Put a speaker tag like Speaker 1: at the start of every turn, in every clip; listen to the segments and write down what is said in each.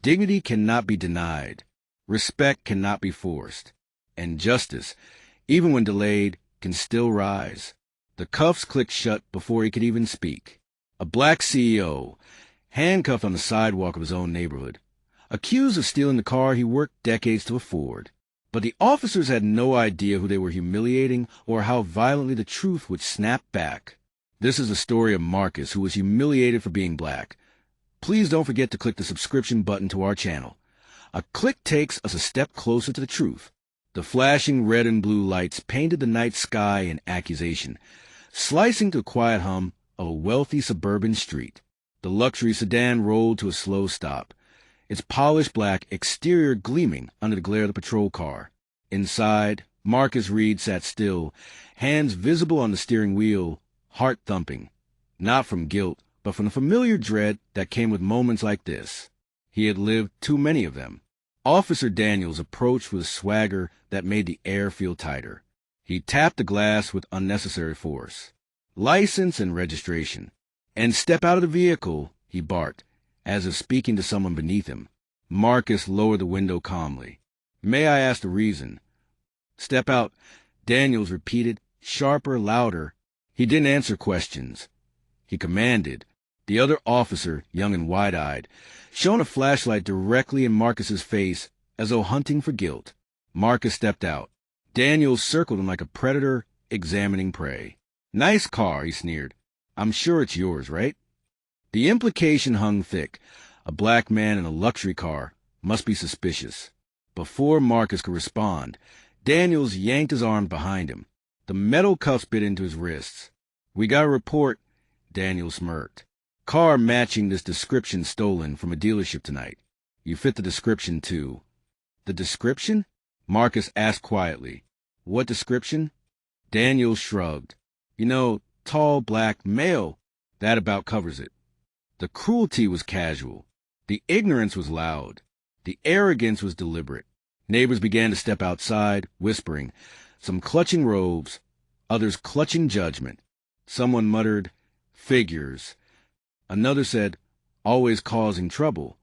Speaker 1: Dignity cannot be denied. Respect cannot be forced. And justice, even when delayed, can still rise. The cuffs clicked shut before he could even speak. A black CEO, handcuffed on the sidewalk of his own neighborhood, accused of stealing the car he worked decades to afford. But the officers had no idea who they were humiliating or how violently the truth would snap back. This is the story of Marcus, who was humiliated for being black. Please don't forget to click the subscription button to our channel. A click takes us a step closer to the truth. The flashing red and blue lights painted the night sky in accusation, slicing to a quiet hum of a wealthy suburban street. The luxury sedan rolled to a slow stop, its polished black exterior gleaming under the glare of the patrol car. Inside, Marcus Reed sat still, hands visible on the steering wheel, heart thumping, not from guilt, but from the familiar dread that came with moments like this. He had lived too many of them. Officer Daniels approached with a swagger that made the air feel tighter. He tapped the glass with unnecessary force. "License and registration." "And step out of the vehicle," he barked, as if speaking to someone beneath him. Marcus lowered the window calmly. "May I ask the reason?" "Step out," Daniels repeated, sharper, louder. He didn't answer questions. He commanded. The other officer, young and wide-eyed, shone a flashlight directly in Marcus's face as though hunting for guilt. Marcus stepped out. Daniels circled him like a predator examining prey. "Nice car," he sneered. "I'm sure it's yours, right?" The implication hung thick. A black man in a luxury car must be suspicious. Before Marcus could respond, Daniels yanked his arm behind him. The metal cuffs bit into his wrists. "We got a report," Daniels smirked. "Car matching this description stolen from a dealership tonight. You fit the description, too." "The description?" Marcus asked quietly. "What description?" Daniels shrugged. "You know, tall, black, male. That about covers it." The cruelty was casual. The ignorance was loud. The arrogance was deliberate. Neighbors began to step outside, whispering, some clutching robes, others clutching judgment. Someone muttered, "Figures." Another said, "Always causing trouble."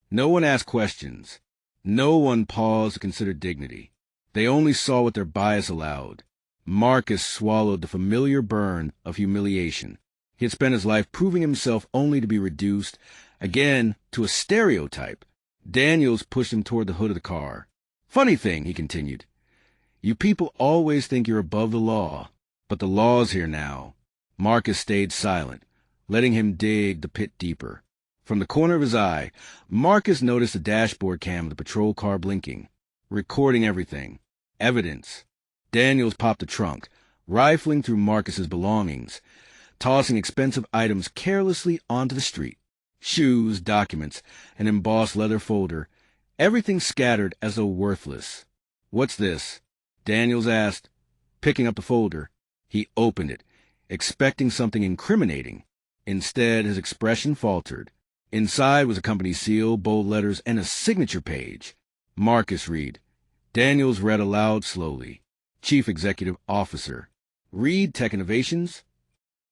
Speaker 1: No one asked questions. No one paused to consider dignity. They only saw what their bias allowed. Marcus swallowed the familiar burn of humiliation. He had spent his life proving himself only to be reduced, again, to a stereotype. Daniels pushed him toward the hood of the car. "Funny thing," he continued. "You people always think you're above the law, but the law's here now." Marcus stayed silent, letting him dig the pit deeper. From the corner of his eye, Marcus noticed the dashboard cam of the patrol car blinking, recording everything. Evidence. Daniels popped the trunk, rifling through Marcus's belongings, tossing expensive items carelessly onto the street. Shoes, documents, an embossed leather folder, everything scattered as though worthless. "What's this?" Daniels asked, picking up the folder. He opened it, expecting something incriminating. Instead, his expression faltered. Inside was a company seal, bold letters, and a signature page. Marcus Reed. Daniels read aloud slowly. Chief Executive Officer. Reed Tech Innovations?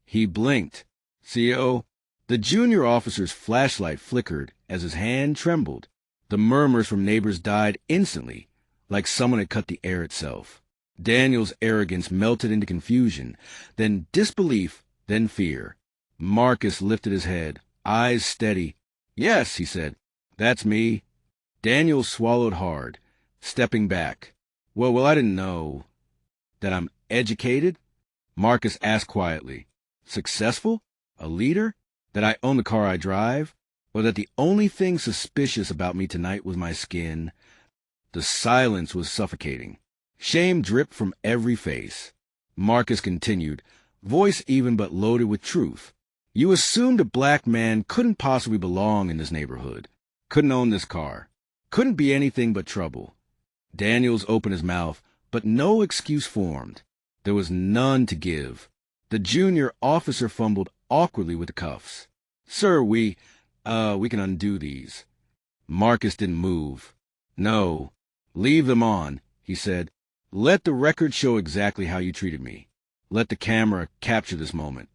Speaker 1: He blinked. CO? The junior officer's flashlight flickered as his hand trembled. The murmurs from neighbors died instantly, like someone had cut the air itself. Daniel's arrogance melted into confusion, then disbelief, then fear. Marcus lifted his head, eyes steady. "Yes," he said. "That's me." Daniel swallowed hard, stepping back. Well, I didn't know. That I'm educated?" Marcus asked quietly. "Successful? A leader? That I own the car I drive? Or that the only thing suspicious about me tonight was my skin?" The silence was suffocating. Shame dripped from every face. Marcus continued, voice even but loaded with truth. "You assumed a black man couldn't possibly belong in this neighborhood, couldn't own this car, couldn't be anything but trouble." Daniels opened his mouth, but no excuse formed. There was none to give. The junior officer fumbled awkwardly with the cuffs. "Sir, we can undo these." Marcus didn't move. "No, leave them on," he said. "Let the record show exactly how you treated me. Let the camera capture this moment."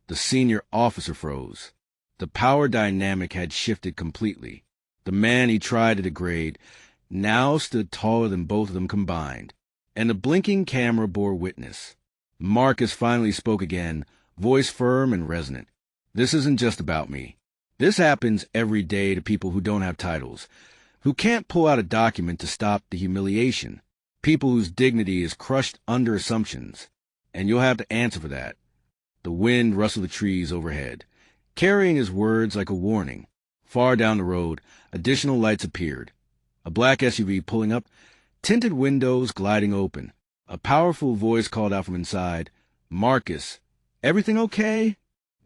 Speaker 1: The senior officer froze. The power dynamic had shifted completely. The man he tried to degrade now stood taller than both of them combined, and the blinking camera bore witness. Marcus finally spoke again, voice firm and resonant. This isn't just about me. This happens every day to people who don't have titles, who can't pull out a document to stop the humiliation, people whose dignity is crushed under assumptions, and you'll have to answer for that. The wind rustled the trees overhead, carrying his words like a warning. Far down the road, additional lights appeared. A black SUV pulling up, tinted windows gliding open. A powerful voice called out from inside, "Marcus, everything okay?"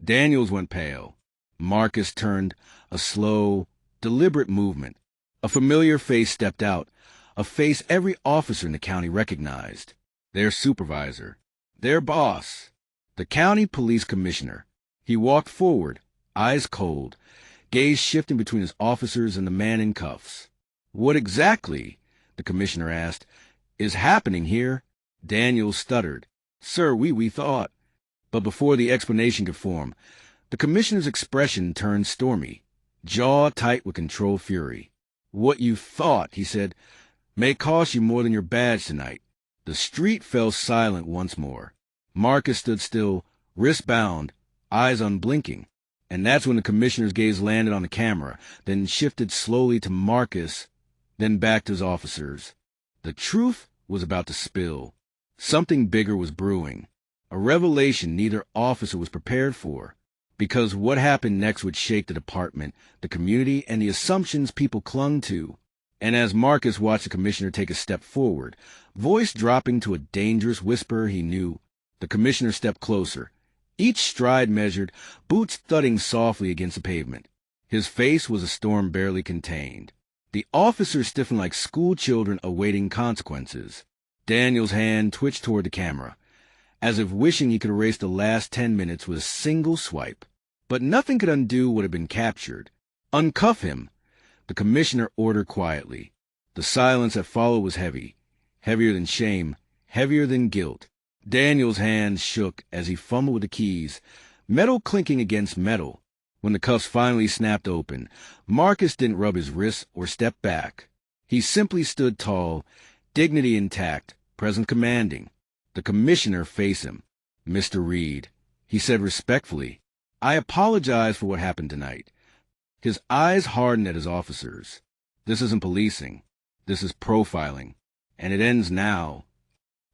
Speaker 1: Daniels went pale. Marcus turned, a slow, deliberate movement. A familiar face stepped out, a face every officer in the county recognized. Their supervisor, their boss, the county police commissioner. He walked forward, eyes cold, gaze shifting between his officers and the man in cuffs. "What exactly," the commissioner asked, "is happening here?" Daniels stuttered. "Sir, we thought." But before the explanation could form, the commissioner's expression turned stormy, jaw tight with controlled fury. "What you thought," he said, "may cost you more than your badge tonight." The street fell silent once more. Marcus stood still, wrist bound, eyes unblinking. And that's when the commissioner's gaze landed on the camera, then shifted slowly to Marcus, then back to his officers. The truth was about to spill. Something bigger was brewing. A revelation neither officer was prepared for. Because what happened next would shake the department, the community, and the assumptions people clung to. And as Marcus watched the commissioner take a step forward, voice dropping to a dangerous whisper he knew, the commissioner stepped closer. Each stride measured, boots thudding softly against the pavement. His face was a storm barely contained. The officers stiffened like school children awaiting consequences. Daniel's hand twitched toward the camera, as if wishing he could erase the last 10 minutes with a single swipe. But nothing could undo what had been captured. "Uncuff him," the commissioner ordered quietly. The silence that followed was heavy, heavier than shame, heavier than guilt. Daniel's hands shook as he fumbled with the keys, metal clinking against metal. When the cuffs finally snapped open, Marcus didn't rub his wrists or step back. He simply stood tall, dignity intact, presence commanding. The commissioner faced him. "Mr. Reed," he said respectfully, "I apologize for what happened tonight." His eyes hardened at his officers. "This isn't policing. This is profiling. And it ends now."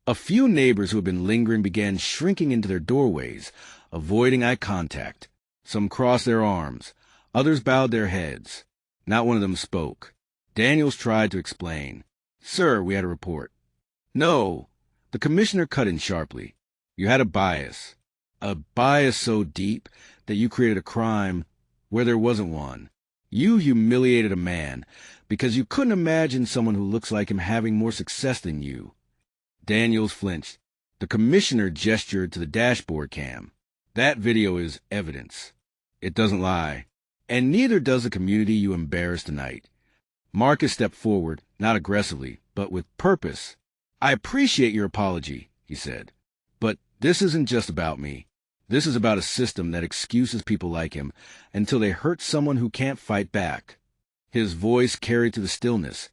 Speaker 1: A few neighbors who had been lingering began shrinking into their doorways, avoiding eye contact. Some crossed their arms. Others bowed their heads. Not one of them spoke. Daniels tried to explain. "Sir, we had a report." "No." The commissioner cut in sharply. "You had a bias. A bias so deep that you created a crime where there wasn't one. You humiliated a man because you couldn't imagine someone who looks like him having more success than you." Daniels flinched. The commissioner gestured to the dashboard cam. "That video is evidence. It doesn't lie. And neither does the community you embarrassed tonight." Marcus stepped forward, not aggressively, but with purpose. "I appreciate your apology," he said. "But this isn't just about me. This is about a system that excuses people like him until they hurt someone who can't fight back." His voice carried through the stillness,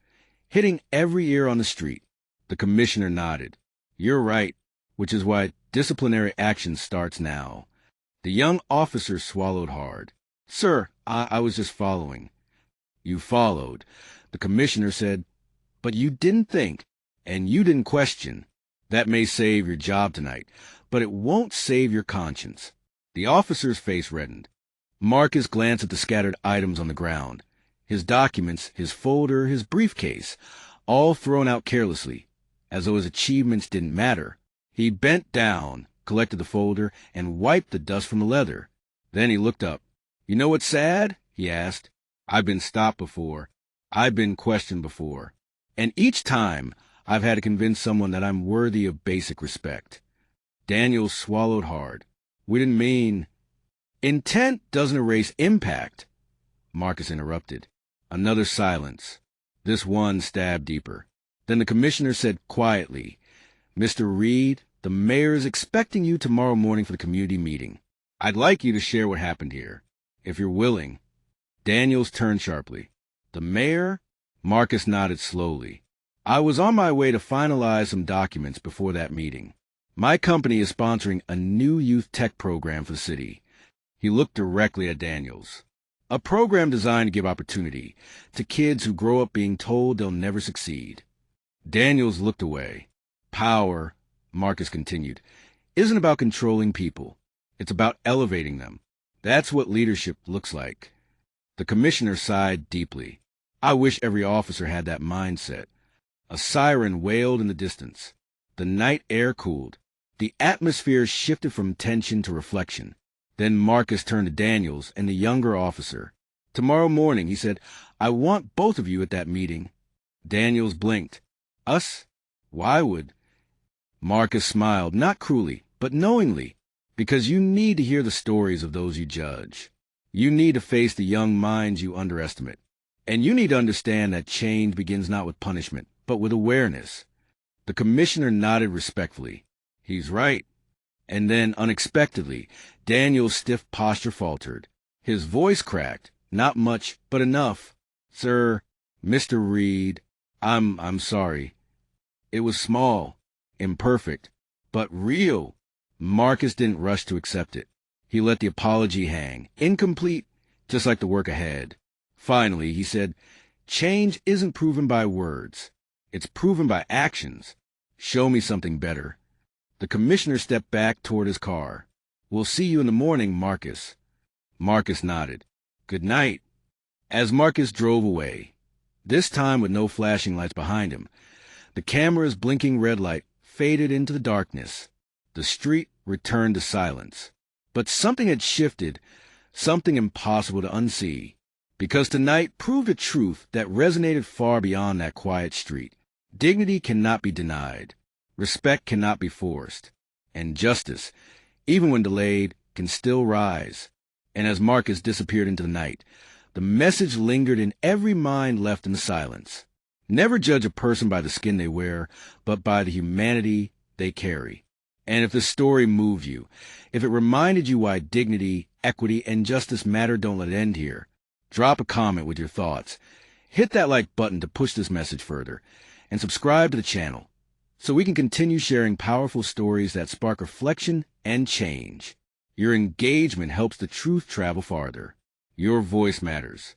Speaker 1: hitting every ear on the street. The commissioner nodded. "You're right, which is why disciplinary action starts now." The young officer swallowed hard. "Sir, I was just following." "You followed," the commissioner said, "but you didn't think, and you didn't question. That may save your job tonight, but it won't save your conscience." The officer's face reddened. Marcus glanced at the scattered items on the ground. His documents, his folder, his briefcase, all thrown out carelessly, as though his achievements didn't matter. He bent down, collected the folder, and wiped the dust from the leather. Then he looked up. "You know what's sad?" he asked. "I've been stopped before. I've been questioned before. And each time, I've had to convince someone that I'm worthy of basic respect." Daniels swallowed hard. "We didn't mean—" "Intent doesn't erase impact," Marcus interrupted. Another silence. This one stabbed deeper. Then the commissioner said quietly, "Mr. Reed, the mayor is expecting you tomorrow morning for the community meeting. I'd like you to share what happened here, if you're willing." Daniels turned sharply. The mayor? Marcus nodded slowly. I was on my way to finalize some documents before that meeting. My company is sponsoring a new youth tech program for the city. He looked directly at Daniels. A program designed to give opportunity to kids who grow up being told they'll never succeed. Daniels looked away. Power, Marcus continued, isn't about controlling people. It's about elevating them. That's what leadership looks like. The commissioner sighed deeply. I wish every officer had that mindset. A siren wailed in the distance. The night air cooled. The atmosphere shifted from tension to reflection. Then Marcus turned to Daniels and the younger officer. Tomorrow morning, he said, I want both of you at that meeting. Daniels blinked. Us? Why would? Marcus smiled, not cruelly, but knowingly, because you need to hear the stories of those you judge. You need to face the young minds you underestimate. And you need to understand that change begins not with punishment, but with awareness. The commissioner nodded respectfully. He's right. And then, unexpectedly, Daniel's stiff posture faltered. His voice cracked. Not much, but enough. Sir, Mr. Reed, I'm sorry. It was small, imperfect, but real. Marcus didn't rush to accept it. He let the apology hang, incomplete, just like the work ahead. Finally, he said, change isn't proven by words. It's proven by actions. Show me something better. The commissioner stepped back toward his car. We'll see you in the morning, Marcus. Marcus nodded. Good night. As Marcus drove away, this time with no flashing lights behind him, the camera's blinking red light faded into the darkness. The street returned to silence. But something had shifted, something impossible to unsee. Because tonight proved a truth that resonated far beyond that quiet street. Dignity cannot be denied. Respect cannot be forced. And justice, even when delayed, can still rise. And as Marcus disappeared into the night, the message lingered in every mind left in the silence. Never judge a person by the skin they wear, but by the humanity they carry. And if this story moved you, if it reminded you why dignity, equity, and justice matter, don't let it end here. Drop a comment with your thoughts. Hit that like button to push this message further. And subscribe to the channel so we can continue sharing powerful stories that spark reflection and change. Your engagement helps the truth travel farther. Your voice matters.